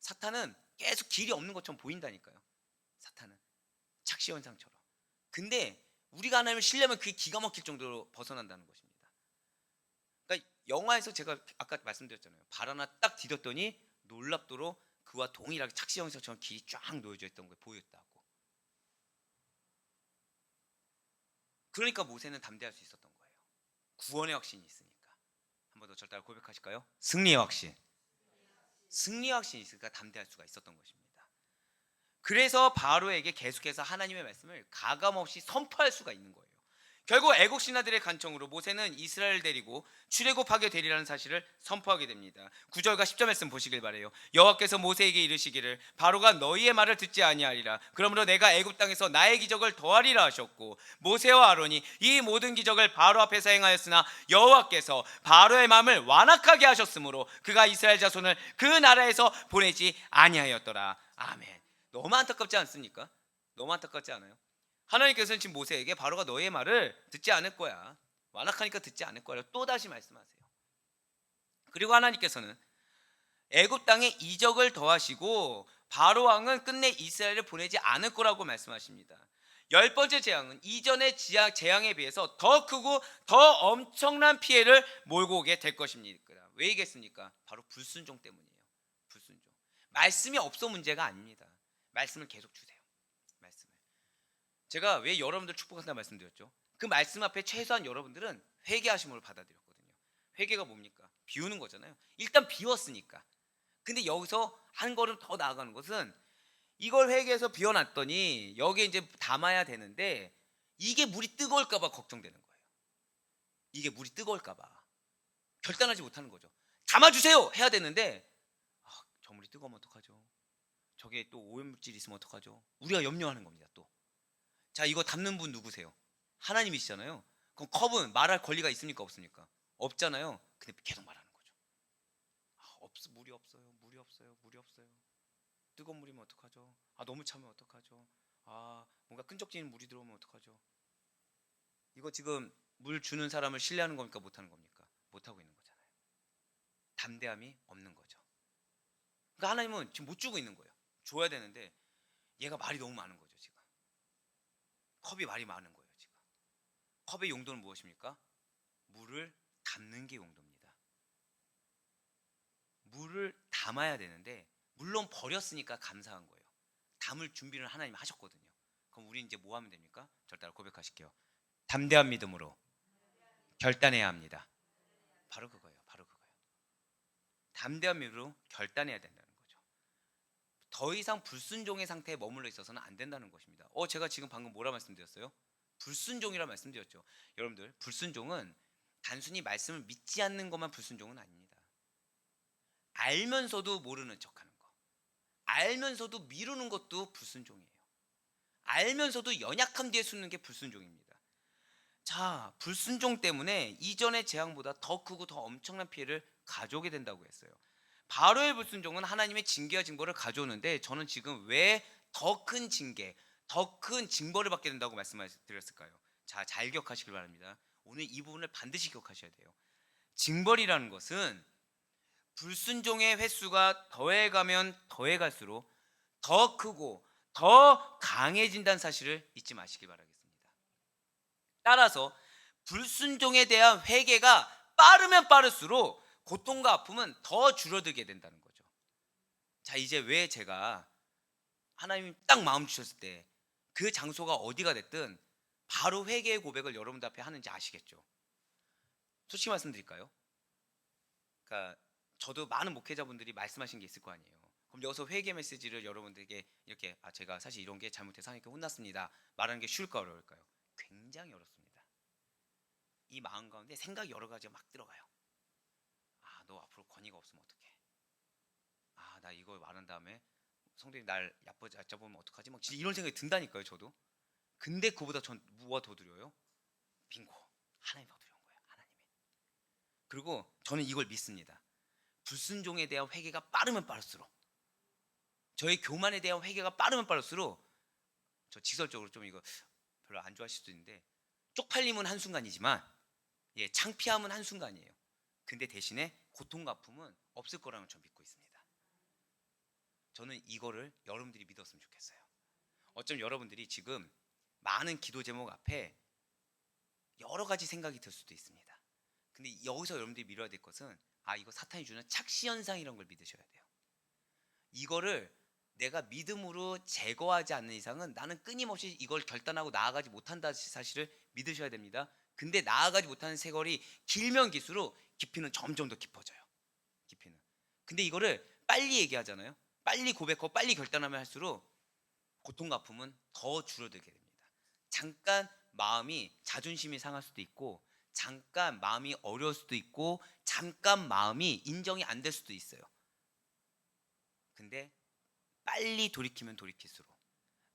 사탄은 계속 길이 없는 것처럼 보인다니까요. 사탄은 착시현상처럼. 근데 우리가 하나님을 신뢰하면 그게 기가 막힐 정도로 벗어난다는 것입니다. 그러니까 영화에서 제가 아까 말씀드렸잖아요. 발 하나 딱 디뎠더니 놀랍도록 그와 동일하게 착시현상처럼 길이 쫙 놓여져 있던 게 보였다고. 그러니까 모세는 담대할 수 있었던 거예요. 구원의 확신이 있으니까. 한 번 더 저를 따라 고백하실까요? 승리의 확신. 승리의 확신이 있으니까 담대할 수가 있었던 것입니다. 그래서 바로에게 계속해서 하나님의 말씀을 가감없이 선포할 수가 있는 거예요. 결국 애국 신하들의 간청으로 모세는 이스라엘을 데리고 출애굽하게 되리라는 사실을 선포하게 됩니다. 9절과 10절 말씀 보시길 바래요. 여호와께서 모세에게 이르시기를 바로가 너희의 말을 듣지 아니하리라. 그러므로 내가 애굽 땅에서 나의 기적을 더하리라 하셨고, 모세와 아론이 이 모든 기적을 바로 앞에서 행하였으나 여호와께서 바로의 마음을 완악하게 하셨으므로 그가 이스라엘 자손을 그 나라에서 보내지 아니하였더라. 아멘. 너무 안타깝지 않습니까? 너무 안타깝지 않아요? 하나님께서는 지금 모세에게 바로가 너의 말을 듣지 않을 거야, 완악하니까 듣지 않을 거야 또다시 말씀하세요. 그리고 하나님께서는 애굽 땅에 이적을 더하시고 바로 왕은 끝내 이스라엘을 보내지 않을 거라고 말씀하십니다. 열 번째 재앙은 이전의 재앙에 비해서 더 크고 더 엄청난 피해를 몰고 오게 될 것입니다. 왜 이겠습니까? 바로 불순종 때문이에요. 불순종. 말씀이 없어 문제가 아닙니다. 말씀을 계속 주세요. 말씀을. 제가 왜 여러분들 축복한다 말씀드렸죠? 그 말씀 앞에 최소한 여러분들은 회개하심으로 받아들였거든요. 회개가 뭡니까? 비우는 거잖아요. 일단 비웠으니까. 근데 여기서 한 걸음 더 나아가는 것은 이걸 회개해서 비워놨더니 여기에 이제 담아야 되는데 이게 물이 뜨거울까 봐 걱정되는 거예요. 이게 물이 뜨거울까 봐 결단하지 못하는 거죠. 담아주세요 해야 되는데 저 물이 뜨거우면 어떡하죠? 저게 또 오염물질이 있으면 어떡하죠? 우리가 염려하는 겁니다. 또 자, 이거 담는 분 누구세요? 하나님이시잖아요. 그럼 컵은 말할 권리가 있습니까? 없습니까? 없잖아요. 근데 계속 말하는 거죠. 물이 없어요. 물이 없어요. 물이 없어요. 뜨거운 물이면 어떡하죠? 너무 차면 어떡하죠? 뭔가 끈적지는 물이 들어오면 어떡하죠? 이거 지금 물 주는 사람을 신뢰하는 겁니까? 못하는 겁니까? 못하고 있는 거잖아요. 담대함이 없는 거죠. 그러니까 하나님은 지금 못 주고 있는 거예요. 줘야 되는데 얘가 말이 너무 많은 거죠. 지금 컵이 말이 많은 거예요. 지금 컵의 용도는 무엇입니까? 물을 담는 게 용도입니다. 물을 담아야 되는데 물론 버렸으니까 감사한 거예요. 담을 준비를 하나님이 하셨거든요. 그럼 우리는 이제 뭐 하면 됩니까? 저를 따라 고백하실게요. 담대한 믿음으로 결단해야 합니다. 바로 그거예요. 바로 그거예요. 담대한 믿음으로 결단해야 된다는 거죠. 더 이상 불순종의 상태에 머물러 있어서는 안 된다는 것입니다. 제가 지금 방금 뭐라 말씀드렸어요? 불순종이라 말씀드렸죠. 여러분들, 불순종은 단순히 말씀을 믿지 않는 것만 불순종은 아닙니다. 알면서도 모르는 척하는 거, 알면서도 미루는 것도 불순종이에요. 알면서도 연약함 뒤에 숨는 게 불순종입니다. 자, 불순종 때문에 이전의 재앙보다 더 크고 더 엄청난 피해를 가져오게 된다고 했어요. 바로의 불순종은 하나님의 징계와 징벌을 가져오는데 저는 지금 왜 더 큰 징계, 더 큰 징벌을 받게 된다고 말씀드렸을까요? 자, 잘 기억하시길 바랍니다. 오늘 이 부분을 반드시 기억하셔야 돼요. 징벌이라는 것은 불순종의 횟수가 더해가면 더해갈수록 더 크고 더 강해진다는 사실을 잊지 마시기 바라겠습니다. 따라서 불순종에 대한 회개가 빠르면 빠를수록 고통과 아픔은 더 줄어들게 된다는 거죠. 자, 이제 왜 제가 하나님 딱 마음 주셨을 때 그 장소가 어디가 됐든 바로 회개의 고백을 여러분들 앞에 하는지 아시겠죠? 솔직히 말씀드릴까요? 그러니까 저도 많은 목회자분들이 말씀하신 게 있을 거 아니에요. 그럼 여기서 회개 메시지를 여러분들에게 이렇게 제가 사실 이런 게 잘못해서 하니까 혼났습니다 말하는 게 쉬울까 어려울까요? 굉장히 어렵습니다. 이 마음 가운데 생각이 여러 가지가 막 들어가요. 아, 너 앞으로 권위가 없으면 어떡해? 아, 나 이거 말한 다음에 성도님 날 얕잡으면 어떡하지? 막 진짜 이런 생각이 든다니까요, 저도. 근데 그보다 전 뭐가 더 두려워요? 빙고, 하나님이 더 두려운 거예요. 하나님이. 그리고 저는 이걸 믿습니다. 불순종에 대한 회개가 빠르면 빠를수록, 저의 교만에 대한 회개가 빠르면 빠를수록, 저 지설적으로 좀 이거 별로 안 좋아하실 수도 있는데, 쪽팔림은 한순간이지만 창피함은 한순간이에요. 근데 대신에 고통과 아픔은 없을 거라는 저 믿고 있습니다. 저는 이거를 여러분들이 믿었으면 좋겠어요. 어쩜 여러분들이 지금 많은 기도 제목 앞에 여러 가지 생각이 들 수도 있습니다. 근데 여기서 여러분들이 믿어야 될 것은, 이거 사탄이 주는 착시현상이라는 걸 믿으셔야 돼요. 이거를 내가 믿음으로 제거하지 않는 이상은 나는 끊임없이 이걸 결단하고 나아가지 못한다 사실을 믿으셔야 됩니다. 근데 나아가지 못하는 세월이 길면 길수록 깊이는 점점 더 깊어져요. 깊이는. 근데 이거를 빨리 얘기하잖아요. 빨리 고백하고 빨리 결단하면 할수록 고통과 아픔은 더 줄어들게 됩니다. 잠깐 마음이 자존심이 상할 수도 있고, 잠깐 마음이 어려울 수도 있고, 잠깐 마음이 인정이 안 될 수도 있어요. 근데 빨리 돌이키면 돌이킬수록,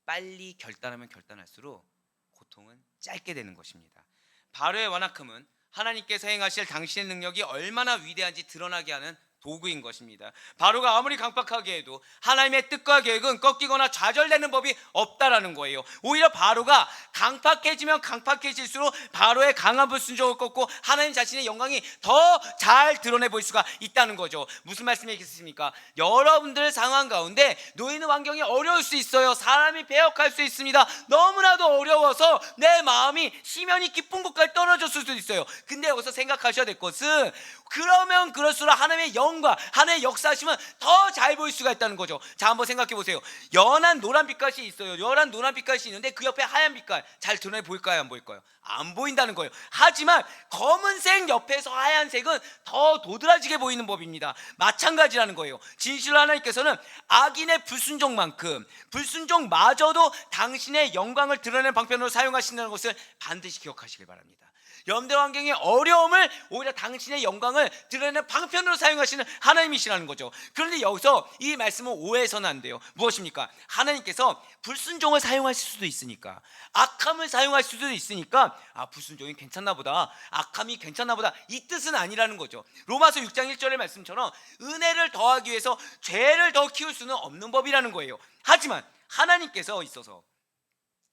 빨리 결단하면 결단할수록 고통은 짧게 되는 것입니다. 바로의 완악함은 하나님께서 행하실 당신의 능력이 얼마나 위대한지 드러나게 하는 도구인 것입니다. 바로가 아무리 강팍하게 해도 하나님의 뜻과 계획은 꺾이거나 좌절되는 법이 없다라는 거예요. 오히려 바로가 강팍해지면 강팍해질수록 바로의 강한 불순종을 꺾고 하나님 자신의 영광이 더 잘 드러내 보일 수가 있다는 거죠. 무슨 말씀이겠습니까? 여러분들 상황 가운데 놓이는 환경이 어려울 수 있어요. 사람이 배역할 수 있습니다. 너무나도 어려워서 내 마음이 심연이 깊은 곳까지 떨어졌을 수도 있어요. 근데 여기서 생각하셔야 될 것은, 그러면 그럴수록 하나님의 영과 하나님의 역사하심은 더 잘 보일 수가 있다는 거죠. 자, 한번 생각해 보세요. 연한 노란 빛깔이 있어요. 연한 노란 빛깔이 있는데 그 옆에 하얀 빛깔 잘 드러내 보일까요? 안 보일까요? 안 보인다는 거예요. 하지만 검은색 옆에서 하얀색은 더 도드라지게 보이는 법입니다. 마찬가지라는 거예요. 진실로 하나님께서는 악인의 불순종만큼 불순종마저도 당신의 영광을 드러내는 방편으로 사용하신다는 것을 반드시 기억하시길 바랍니다. 여러분들 환경의 어려움을 오히려 당신의 영광을 드러내는 방편으로 사용하시는 하나님이시라는 거죠. 그런데 여기서 이 말씀은 오해해서는 안 돼요. 무엇입니까? 하나님께서 불순종을 사용하실 수도 있으니까, 악함을 사용하실 수도 있으니까, 불순종이 괜찮나 보다, 악함이 괜찮나 보다, 이 뜻은 아니라는 거죠. 로마서 6장 1절의 말씀처럼 은혜를 더하기 위해서 죄를 더 키울 수는 없는 법이라는 거예요. 하지만 하나님께서 있어서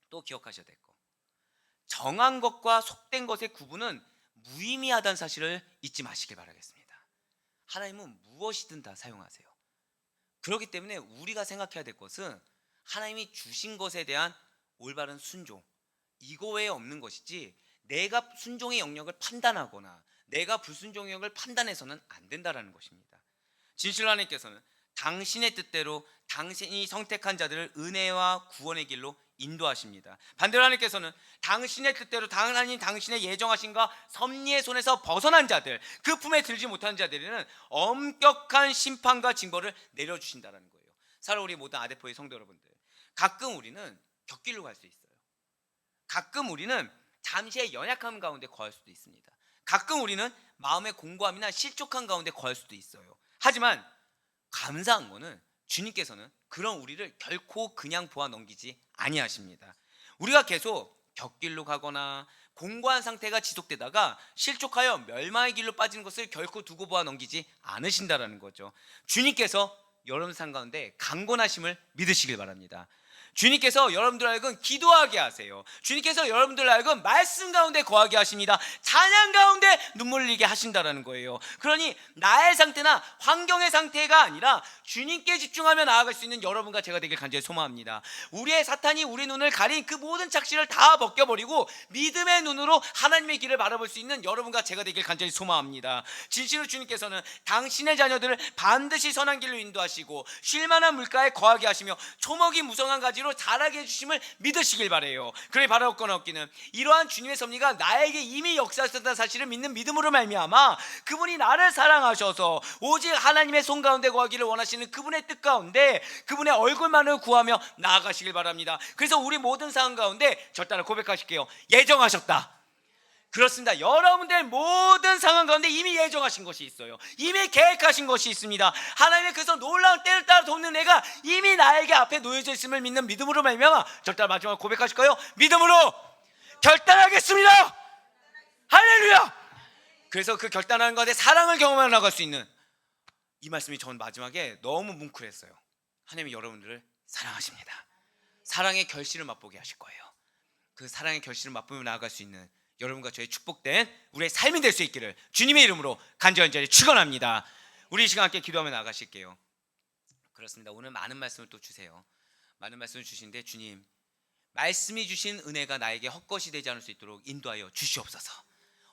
또 기억하셔야 될 거, 정한 것과 속된 것의 구분은 무의미하다는 사실을 잊지 마시길 바라겠습니다. 하나님은 무엇이든 다 사용하세요. 그렇기 때문에 우리가 생각해야 될 것은 하나님이 주신 것에 대한 올바른 순종, 이거 외에 없는 것이지, 내가 순종의 영역을 판단하거나 내가 불순종의 영역을 판단해서는 안 된다라는 것입니다. 진실로 하나님께서는 당신의 뜻대로 당신이 선택한 자들을 은혜와 구원의 길로 인도하십니다. 반대로 하나님께서는 당신의 뜻대로 하나님 당신의 예정하신과 섭리의 손에서 벗어난 자들, 그 품에 들지 못한 자들에는 엄격한 심판과 징벌을 내려주신다는 거예요. 사랑 우리 모든 아데포의 성도 여러분들, 가끔 우리는 곁길로 갈 수 있어요. 가끔 우리는 잠시의 연약함 가운데 거할 수도 있습니다. 가끔 우리는 마음의 공고함이나 실족한 가운데 거할 수도 있어요. 하지만 감사한 거는 주님께서는 그런 우리를 결코 그냥 보아 넘기지 아니하십니다. 우리가 계속 곁길로 가거나 공고한 상태가 지속되다가 실족하여 멸망의 길로 빠지는 것을 결코 두고 보아 넘기지 않으신다라는 거죠. 주님께서 여러분 삶 가운데 강건하심을 믿으시길 바랍니다. 주님께서 여러분들 하여금 기도하게 하세요. 주님께서 여러분들 하여금 말씀 가운데 거하게 하십니다. 찬양 가운데 눈물 흘리게 하신다라는 거예요. 그러니 나의 상태나 환경의 상태가 아니라 주님께 집중하며 나아갈 수 있는 여러분과 제가 되길 간절히 소망합니다. 우리의 사탄이 우리 눈을 가린 그 모든 착시를 다 벗겨버리고 믿음의 눈으로 하나님의 길을 바라볼 수 있는 여러분과 제가 되길 간절히 소망합니다. 진실로 주님께서는 당신의 자녀들을 반드시 선한 길로 인도하시고 쉴만한 물가에 거하게 하시며 초목이 무성한 가지로 것으로 자라게 해주심을 믿으시길 바래요. 그래 바라옵거나 없기는 이러한 주님의 섭리가 나에게 이미 역사하셨다는 사실을 믿는 믿음으로 말미암아 그분이 나를 사랑하셔서 오직 하나님의 손 가운데 거하기를 원하시는 그분의 뜻 가운데 그분의 얼굴만을 구하며 나아가시길 바랍니다. 그래서 우리 모든 상황 가운데 저 따라 고백하실게요. 예정하셨다. 그렇습니다. 여러분들 모든 상황 가운데 이미 예정하신 것이 있어요. 이미 계획하신 것이 있습니다. 하나님의 그래서 놀라운 때를 따라 돕는 애가 이미 나에게 앞에 놓여져 있음을 믿는 믿음으로 말미암아 저 따라 마지막으로 고백하실까요? 믿음으로 결단하겠습니다. 할렐루야. 그래서 그 결단하는 가운데 사랑을 경험해 나갈 수 있는 이 말씀이 전 마지막에 너무 뭉클했어요. 하나님이 여러분들을 사랑하십니다. 사랑의 결실을 맛보게 하실 거예요. 그 사랑의 결실을 맛보며 나아갈 수 있는 여러분과 저의 축복된 우리의 삶이 될 수 있기를 주님의 이름으로 간절히 축원합니다. 우리 이 시간 함께 기도하며 나아가실게요. 그렇습니다. 오늘 많은 말씀을 또 주세요. 많은 말씀을 주시는데 주님 말씀이 주신 은혜가 나에게 헛것이 되지 않을 수 있도록 인도하여 주시옵소서.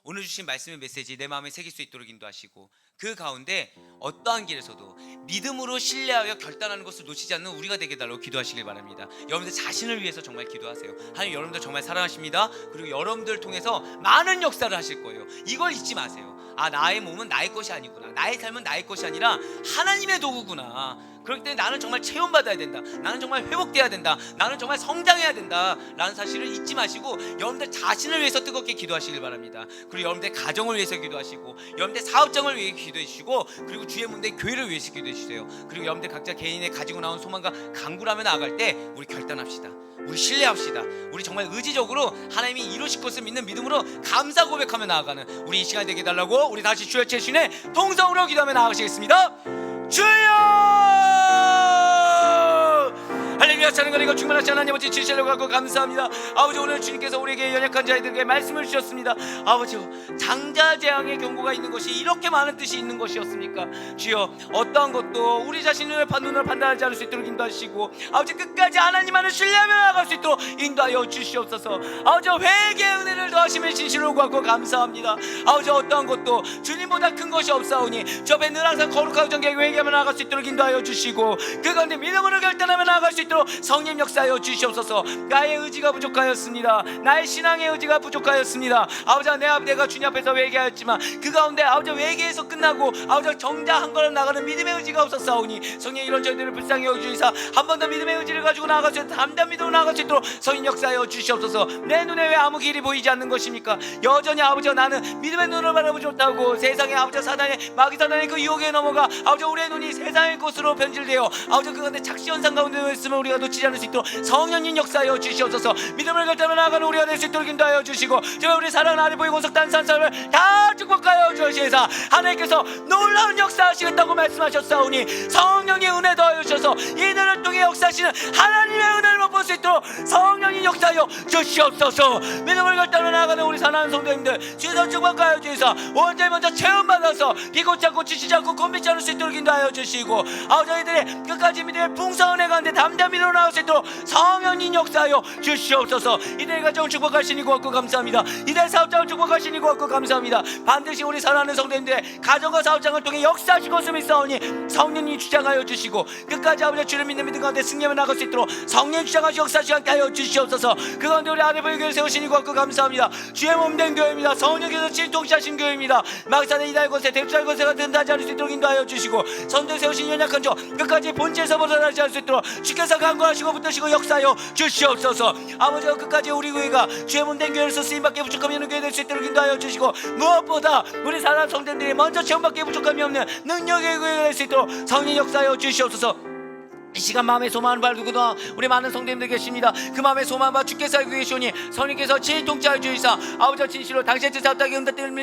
오늘 주신 말씀의 메시지 내 마음에 새길 수 있도록 인도하시고 그 가운데 어떠한 길에서도 믿음으로 신뢰하여 결단하는 것을 놓치지 않는 우리가 되게 달라고 기도하시길 바랍니다. 여러분들 자신을 위해서 정말 기도하세요. 하나님 여러분들 정말 사랑하십니다. 그리고 여러분들 통해서 많은 역사를 하실 거예요. 이걸 잊지 마세요. 아, 나의 몸은 나의 것이 아니구나. 나의 삶은 나의 것이 아니라 하나님의 도구구나. 그럴 때 나는 정말 체험받아야 된다. 나는 정말 회복돼야 된다. 나는 정말 성장해야 된다 라는 사실을 잊지 마시고 여러분들 자신을 위해서 뜨겁게 기도하시길 바랍니다. 그리고 여러분들 가정을 위해서 기도하시고 여러분들 사업장을 위해 기도해 주시고 그리고 주의 문대 교회를 위해서 기도해 주세요. 그리고 여러분들 각자 개인의 가지고 나온 소망과 간구를 하며 나아갈 때 우리 결단합시다. 우리 신뢰합시다. 우리 정말 의지적으로 하나님이 이루실 것을 믿는 믿음으로 감사 고백하며 나아가는 우리 이 시간이 되게 해달라고 우리 다시 주여 최신의 동성으로 기도하며 나아가시겠습니다. 주여 할렐루야. 찬양과 이거 충만하시 하나님 아버지 지시려고 하고 감사합니다. 아버지 오늘 주님께서 우리에게 연약한 자들에게 말씀을 주셨습니다. 아버지 장자재앙의 경고가 있는 것이 이렇게 많은 뜻이 있는 것이었습니까? 주여 어떠한 것도 우리 자신을 눈으로 판단하지 않을 수 있도록 인도하시고 아버지 끝까지 하나님만을 신뢰하며 나아갈 수 있도록 인도하여 주시옵소서. 아버지 회개의 은혜를 더하심을 진실로 구하고 감사합니다. 아버지 어떠한 것도 주님보다 큰 것이 없사오니 저 앞에 늘 항상 거룩하고 정결하게 회개하며 나아갈 수 있도록 인도하여 주시고 그 가운데 믿음으로 결단하며 나아갈 수 있도록 성령 역사하여 주시옵소서. 나의 의지가 부족하였습니다. 나의 신앙의 의지가 부족하였습니다. 아버지 내가 주님 앞에서 회개하였지만 그 가운데 아버지 회개에서 끝나고 아버지 정작 한 걸음 나가는 믿음의 의지가 없었사오니 성령 이런 저희들을 불쌍히 여기주시사 한 번 더 믿음의 의지를 가지고 나아갈 수 있도록 담대한 믿음으로 나아갈 수 있도록 성령 역사하여 주시옵소서. 내 눈에 왜 아무 길이 보이지 않는 것입니까? 여전히 아버지 나는 믿음의 눈을 바라보지 못하고 세상의 아버지 사단의 마귀 사단의 그 유혹에 넘어가 아버지 우리의 눈이 세상의 것으로 변질되어 아버지 그 가운데 착시현상 가운데 있으면 우리가 놓치지 않을 수 있도록 성령님 역사하여 주시옵소서. 믿음을 결단하며 나아가는 우리가 될 수 있도록 인도하여 주시고 제가 우리 사랑하는 아래 보이고 속단 산사람을 다 축복하여 주시사 하나님께서 놀라운 역사하시겠다고 말씀하셨사오니 성령의 은혜 더하여 주셔서 이들을 통해 역사하시는 하나님의 은혜를 맛볼 수 있도록 성령님 역사하여 주시옵소서. 믿음을 결단하며 나아가는 우리 사랑하는 성도님들 주에서 축복하여 주시사 원죄 먼저 체험받아서 비고치 않고 지치지 않고 곤비지 않을 수 있도록 인도하여 주시고 아버지 저희들의 끝까지 믿음의 풍성한 은혜 가운데 담대한 믿음으로 나올 수 있도록 성령님 역사하여 주시옵소서. 이들의 가정을 축복하시니 고맙고 감사합니다. 이들의 사업장을 축복하시니 고맙고 감사합니다. 반드시 우리 사랑하는 성도님들의 가정과 사업장을 통해 역사하실 것을 믿사오니 성령님 주장하여 주시고 끝까지 아버지 주를 믿는 믿음 가운데 승리하며 나갈 수 있도록 성령 주장하시 역사하시게 하여 주시옵소서. 그 가운데 우리 아들보의 교회를 세우시니 고맙고 감사합니다. 주의 몸된 교회입니다. 성령께서 진통시하신 교회입니다. 막사는 이달 곳에 대주할 곳에 든다지 않을 수 있도록 인도하여 주시고 선도 세우신 연약한 저 끝까지 본질에서 벗어나지 않을 수 있도록 주께서 간구하시고 붙드시고 역사하여 주시옵소서. 아버지 끝까지 우리 교회가 주의 몸된 교회로서 쓰임받게 부족함이 없는 교회 될 수 있도록 인도하여 주시고 무엇보다 우리 사랑하는 성도님들이 먼저 체험받게 부족함이 없는 능력의 교회가 될 수 있도록 성령 역사하여 주시옵소서. 이 시간 마음의 소망을 바르고도 우리 많은 성도님들 계십니다. 그 마음의 소망과 주께서 알고 계시오니 성령께서 진통자여 주시사 아버지 진실로 당신의 뜻에 합당하게 응답되는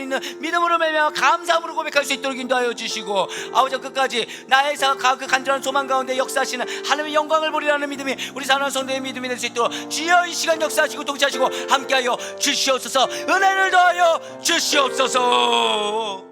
믿음으로 말미암아 감사함으로 고백할 수 있도록 인도하여 주시고 아버지 끝까지 나의 그 간절한 소망 가운데 역사하시는 하나님의 영광을 보리라는 믿음이 우리 사랑하는 성도의 믿음이 될 수 있도록 주여 이 시간 역사하시고 통치하시고 함께하여 주시옵소서. 은혜를 더하여 주시옵소서.